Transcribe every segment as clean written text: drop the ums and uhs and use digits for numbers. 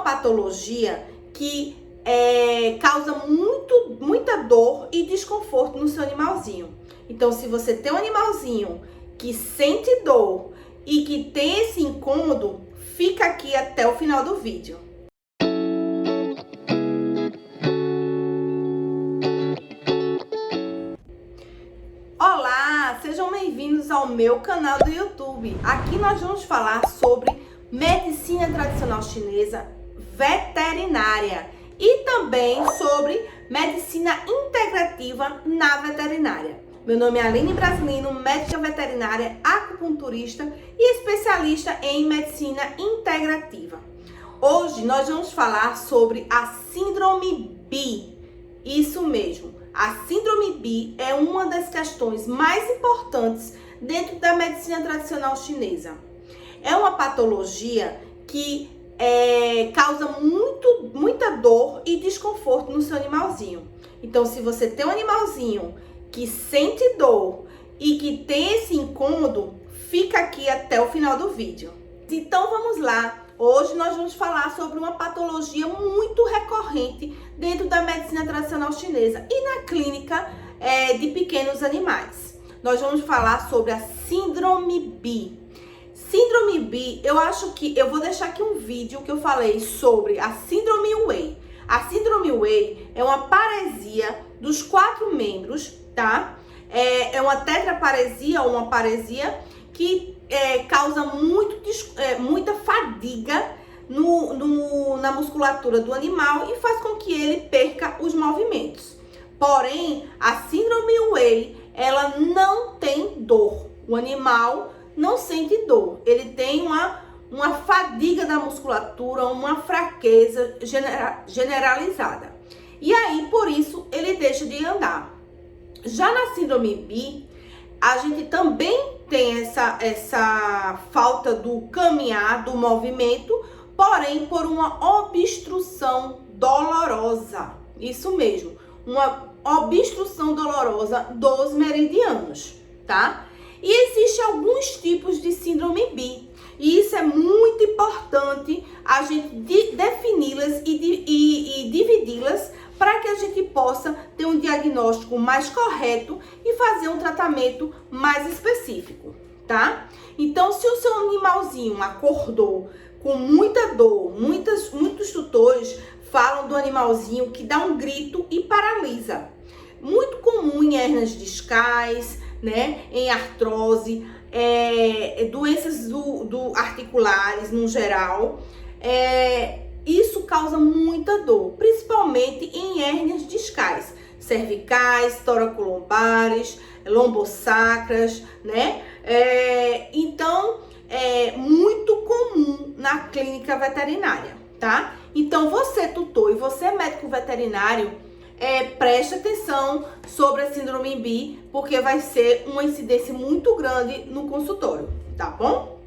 patologia que causa muita dor e desconforto no seu animalzinho. Então, se você tem um animalzinho que sente dor e que tem esse incômodo, fica aqui até o final do vídeo. Olá, sejam bem-vindos ao meu canal do YouTube. Aqui nós vamos falar sobre medicina tradicional chinesa veterinária e também sobre medicina integrativa na veterinária. Meu nome é Aline Brasilino, médica veterinária, acupunturista e especialista em medicina integrativa. Hoje nós vamos falar sobre a síndrome BI. Isso mesmo, a síndrome BI é uma das questões mais importantes dentro da medicina tradicional chinesa. É uma patologia que causa muita dor e desconforto no seu animalzinho. Então, se você tem um animalzinho que sente dor e que tem esse incômodo, fica aqui até o final do vídeo. Então, vamos lá. Hoje nós vamos falar sobre uma patologia muito recorrente dentro da medicina tradicional chinesa e na clínica de pequenos animais. Nós vamos falar sobre a síndrome BI. Síndrome BI, eu vou deixar aqui um vídeo que eu falei sobre a síndrome Wei. A síndrome Wei é uma paresia dos 4 membros, tá? É uma tetraparesia ou uma paresia que causa muita fadiga na musculatura do animal e faz com que ele perca os movimentos. Porém, a síndrome Wei, ela não tem dor. O animal não sente dor. Ele tem uma fadiga da musculatura, uma fraqueza generalizada. E aí, por isso, ele deixa de andar. Já na síndrome BI, a gente também tem essa falta do caminhar, do movimento, porém por uma obstrução dolorosa. Isso mesmo, uma obstrução dolorosa dos meridianos, tá? E existem alguns tipos de síndrome BI. E isso é muito importante a gente defini-las e dividi-las para que a gente possa ter um diagnóstico mais correto e fazer um tratamento mais específico, tá? Então, se o seu animalzinho acordou com muita dor, muitos tutores falam do animalzinho que dá um grito e paralisa. Muito comum em hérnias discais, né? Em artrose, doenças articulares no geral. Isso causa muita dor, principalmente em hérnias discais, cervicais, toracolombares, lombosacras, né? Então, é muito comum na clínica veterinária, tá? Então, você tutor e você médico veterinário, preste atenção sobre a síndrome BI, porque vai ser uma incidência muito grande no consultório, tá bom?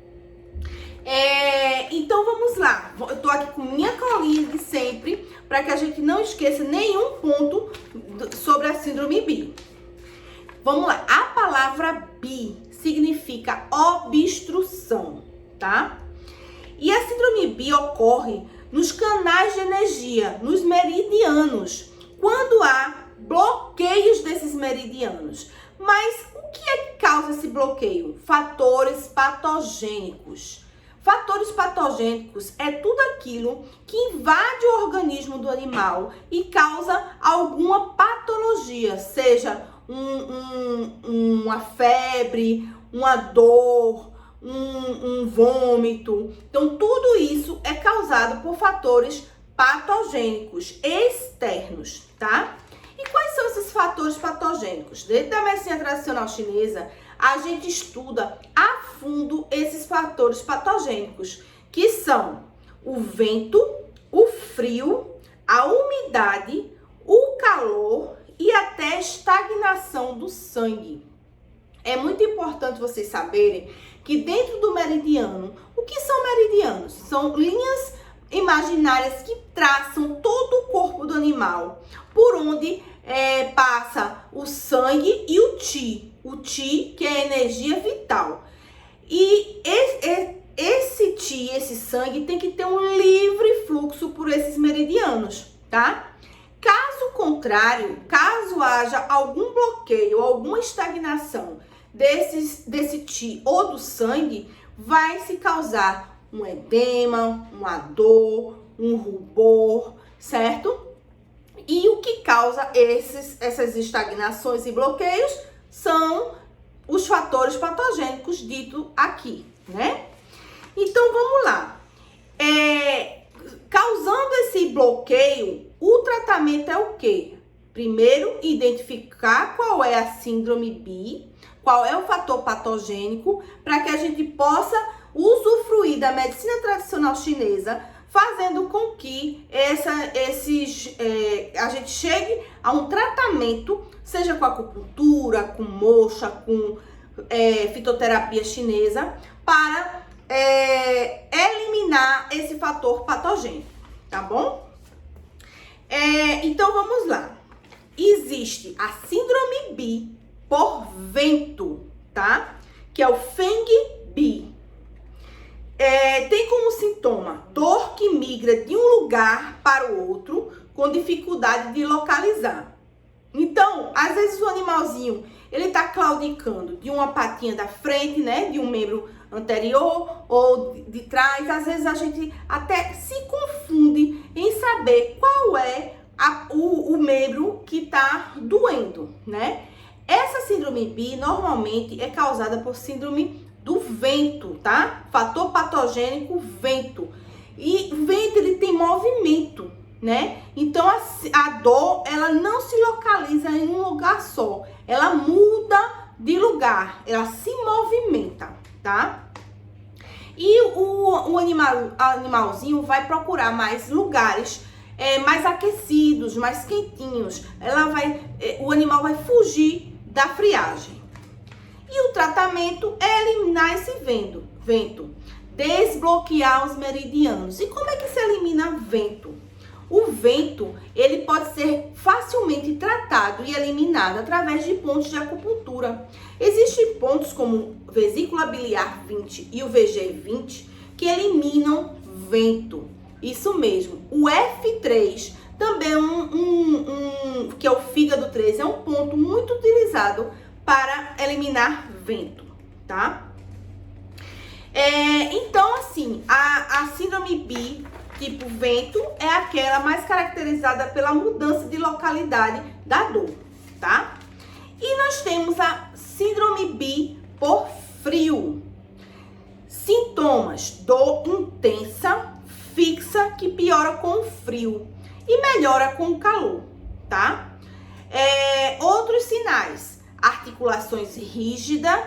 Então vamos lá, eu tô aqui com minha colinha de sempre, para que a gente não esqueça nenhum ponto sobre a síndrome BI. Vamos lá, a palavra BI significa obstrução, tá? E a síndrome BI ocorre nos canais de energia, nos meridianos, quando há bloqueios desses meridianos. Mas o que é que causa esse bloqueio? Fatores patogênicos. Fatores patogênicos é tudo aquilo que invade o organismo do animal e causa alguma patologia, seja uma febre, uma dor, um vômito. Então, tudo isso é causado por fatores patogênicos externos, tá? E quais são esses fatores patogênicos? Dentro da medicina tradicional chinesa, a gente estuda a fundo esses fatores patogênicos, que são o vento, o frio, a umidade, o calor e até a estagnação do sangue. É muito importante vocês saberem que dentro do meridiano, o que são meridianos? São linhas imaginárias que traçam todo o corpo do animal, por onde passa o sangue e o Qi, que é a energia vital. E esse Qi, esse sangue, tem que ter um livre fluxo meridianos, tá? Caso contrário, caso haja algum bloqueio, alguma estagnação desse Qi ou do sangue, vai se causar um edema, uma dor, um rubor, certo? E o que causa essas estagnações e bloqueios são os fatores patogênicos dito aqui, né? Então, vamos lá. Causando esse bloqueio, o tratamento é o quê? Primeiro, identificar qual é a síndrome BI, qual é o fator patogênico, para que a gente possa usufruir da medicina tradicional chinesa, fazendo com que a gente chegue a um tratamento, seja com acupuntura, com moxa, com fitoterapia chinesa, para eliminar esse fator patogênico, tá bom? Então, vamos lá. Existe a síndrome BI por vento, tá? Que é o Feng Bi. Tem como sintoma dor que migra de um lugar para o outro com dificuldade de localizar. Então, às vezes o animalzinho, ele tá claudicando de uma patinha da frente, né? De um membro anterior ou de trás. Às vezes a gente até se confunde em saber qual é o membro que tá doendo, né? Essa síndrome BI normalmente é causada por síndrome do vento, tá? Fator patogênico, vento. E vento, ele tem movimento, né? Então, a dor, ela não se localiza em um lugar só. Ela muda de lugar, ela se movimenta, tá? E o animalzinho vai procurar mais lugares mais aquecidos, mais quentinhos. O animal vai fugir da friagem. E o tratamento é eliminar esse vento, desbloquear os meridianos. E como é que se elimina vento? O vento, ele pode ser facilmente tratado e eliminado através de pontos de acupuntura. Existem pontos como vesícula biliar 20 e o VG20 que eliminam vento. Isso mesmo. O F3 também é que é o fígado 3, é um ponto muito utilizado para eliminar vento, tá? Então, assim, a síndrome BI tipo vento é aquela mais caracterizada pela mudança de localidade da dor, tá? E nós temos a síndrome BI por frio. Sintomas: dor intensa, fixa, que piora com o frio e melhora com o calor, tá? Outros sinais: articulações rígidas,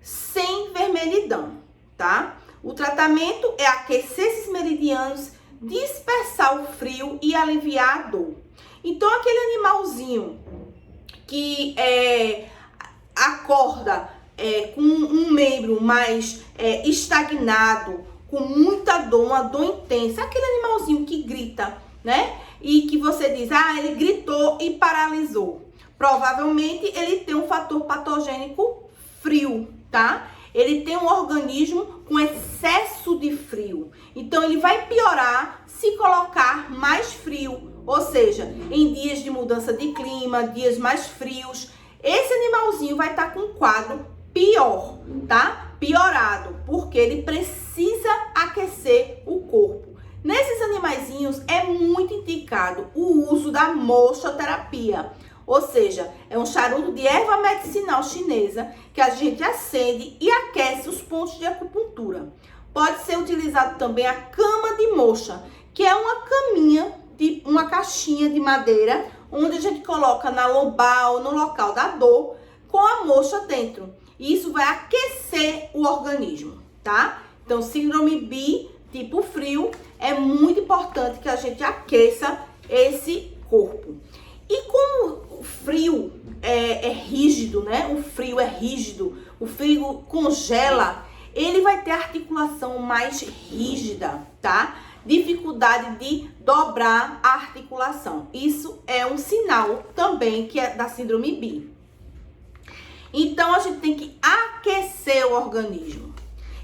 sem vermelhidão, tá? O tratamento é aquecer esses meridianos, dispersar o frio e aliviar a dor. Então, aquele animalzinho que acorda com um membro mais estagnado, com muita dor, uma dor intensa, aquele animalzinho que grita, né? E que você diz, ele gritou e paralisou. Provavelmente ele tem um fator patogênico frio, tá? Ele tem um organismo com excesso de frio. Então, ele vai piorar se colocar mais frio. Ou seja, em dias de mudança de clima, dias mais frios, esse animalzinho vai estar com um quadro pior, tá? Piorado, porque ele precisa aquecer o corpo. Nesses animaizinhos é muito indicado o uso da moxoterapia. Ou seja, é um charuto de erva medicinal chinesa que a gente acende e aquece os pontos de acupuntura. Pode ser utilizado também a cama de moxa, que é uma caminha, uma caixinha de madeira, onde a gente coloca na lombar ou no local da dor, com a moxa dentro. E isso vai aquecer o organismo, tá? Então, síndrome BI, tipo frio, é muito importante que a gente aqueça esse corpo. E como o frio é rígido, né? O frio é rígido, o frio congela, ele vai ter articulação mais rígida, tá? Dificuldade de dobrar a articulação. Isso é um sinal também que é da síndrome BI. Então, a gente tem que aquecer o organismo.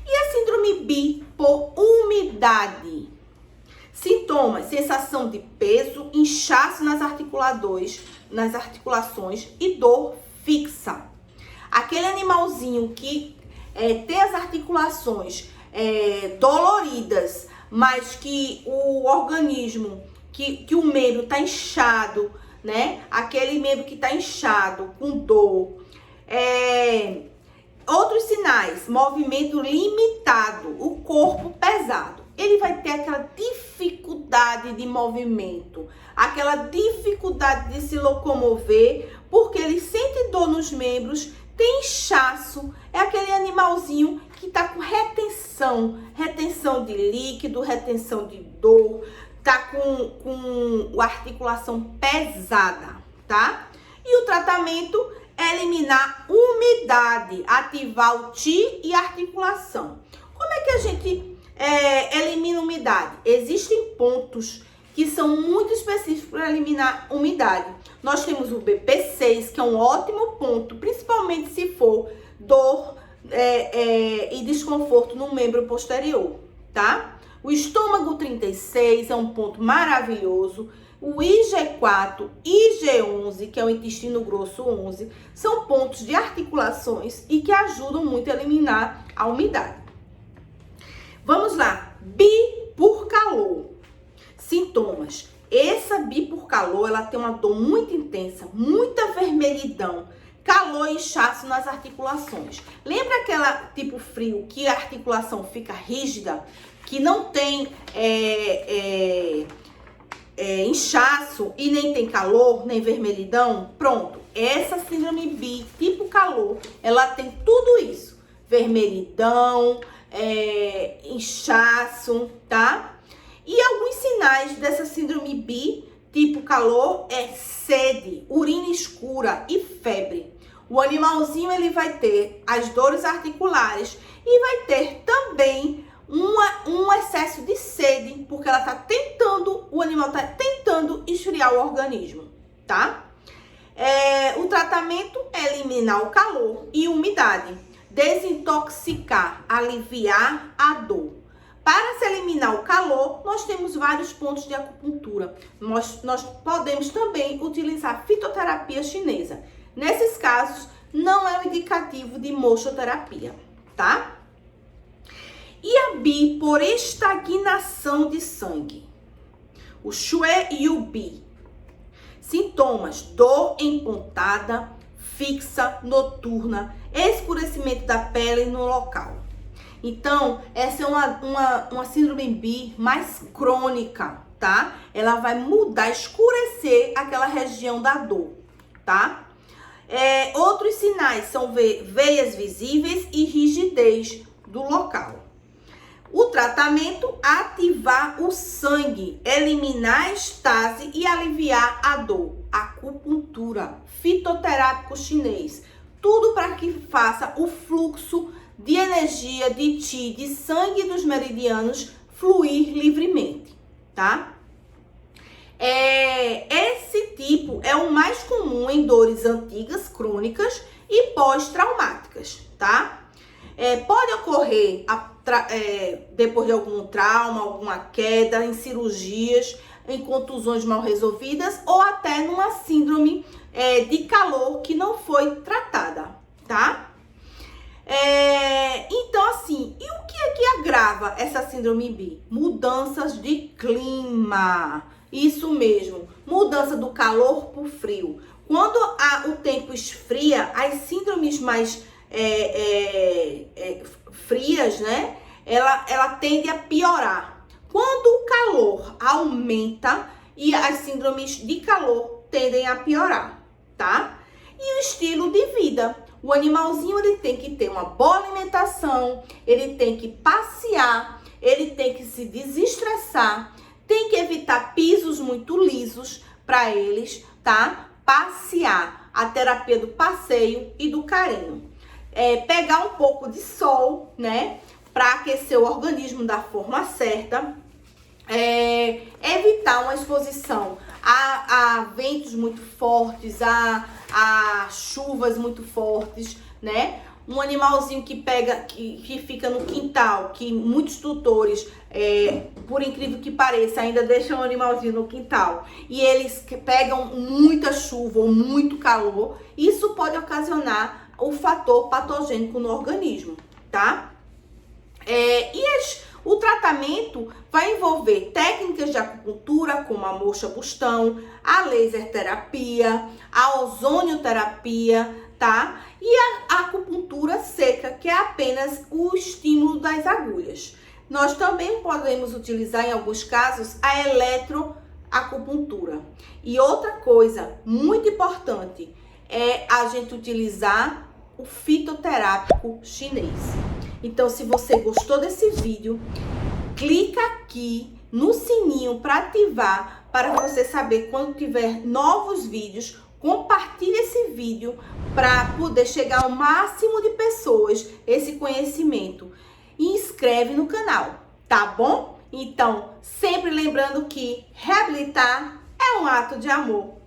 E a síndrome BI por umidade? Sintomas: sensação de peso, inchaço nas articulações e dor fixa. Aquele animalzinho que tem as articulações doloridas, mas que o organismo, que o membro tá inchado, né? Aquele membro que tá inchado, com dor. Outros sinais: movimento limitado, o corpo pesado. Ele vai ter aquela dificuldade de movimento, aquela dificuldade de se locomover, porque ele sente dor nos membros, tem inchaço, é aquele animalzinho que tá com retenção de líquido, retenção de dor, tá com a articulação pesada, tá? E o tratamento é eliminar umidade, ativar o TI e articulação. Como é que a gente elimina umidade? Existem pontos que são muito específicos para eliminar umidade. Nós temos o BP6, que é um ótimo ponto, principalmente se for dor e desconforto no membro posterior, tá? O estômago 36 é um ponto maravilhoso. O IG4, IG11, que é o intestino grosso 11, são pontos de articulações e que ajudam muito a eliminar a umidade. Vamos lá, bi por calor. Sintomas: essa bi por calor, ela tem uma dor muito intensa, muita vermelhidão, calor e inchaço nas articulações. Lembra aquela tipo frio que a articulação fica rígida, que não tem inchaço e nem tem calor, nem vermelhidão? Pronto, essa síndrome bi tipo calor, ela tem tudo isso: vermelhidão, inchaço, tá? E alguns sinais dessa síndrome bi tipo calor é sede, urina escura e febre. O animalzinho, ele vai ter as dores articulares e vai ter também um excesso de sede, porque o animal tá tentando esfriar o organismo, tá? O tratamento é eliminar o calor e umidade, desintoxicar, aliviar a dor. Para se eliminar o calor, nós temos vários pontos de acupuntura. Nós podemos também utilizar fitoterapia chinesa. Nesses casos, não é o indicativo de mochoterapia, tá? E a bi por estagnação de sangue. O Xue e o bi. Sintomas: dor empontada, fixa, noturna, escurecimento da pele no local. Então, essa é uma síndrome bi mais crônica, tá? Ela vai mudar, escurecer aquela região da dor, tá? Outros sinais são veias visíveis e rigidez do local. O tratamento: ativar o sangue, eliminar a estase e aliviar a dor. Acupuntura, fitoterápico chinês, tudo para que faça o fluxo de energia, de Qi, de sangue dos meridianos fluir livremente, tá? Esse tipo é o mais comum em dores antigas, crônicas e pós-traumáticas, tá? Pode ocorrer depois de algum trauma, alguma queda, em cirurgias, em contusões mal resolvidas ou até numa síndrome de calor que não foi tratada, tá? Então, assim, e o que é que agrava essa síndrome bi? Mudanças de clima. Isso mesmo, mudança do calor para o frio. Quando o tempo esfria, as síndromes mais frias, né? Ela tende a piorar. Quando o calor aumenta, e as síndromes de calor tendem a piorar, tá? E o estilo de vida. O animalzinho, ele tem que ter uma boa alimentação, ele tem que passear, ele tem que se desestressar, tem que evitar pisos muito lisos para eles, tá? Passear, a terapia do passeio e do carinho. Pegar um pouco de sol, né? Para aquecer o organismo da forma certa. Evitar uma exposição a ventos muito fortes, a chuvas muito fortes, né? um animalzinho que fica no quintal, que muitos tutores, por incrível que pareça, ainda deixam o animalzinho no quintal, e eles pegam muita chuva ou muito calor, isso pode ocasionar o fator patogênico no organismo, tá? O tratamento vai envolver técnicas de acupuntura, como a moxa-bustão, a laser terapia, a ozonioterapia, tá? E a acupuntura seca, que é apenas o estímulo das agulhas. Nós também podemos utilizar, em alguns casos, a eletroacupuntura. E outra coisa muito importante é a gente utilizar o fitoterápico chinês. Então, se você gostou desse vídeo, clica aqui no sininho para ativar, para você saber quando tiver novos vídeos. Compartilhe esse vídeo para poder chegar ao máximo de pessoas esse conhecimento. E inscreve no canal, tá bom? Então, sempre lembrando que reabilitar é um ato de amor.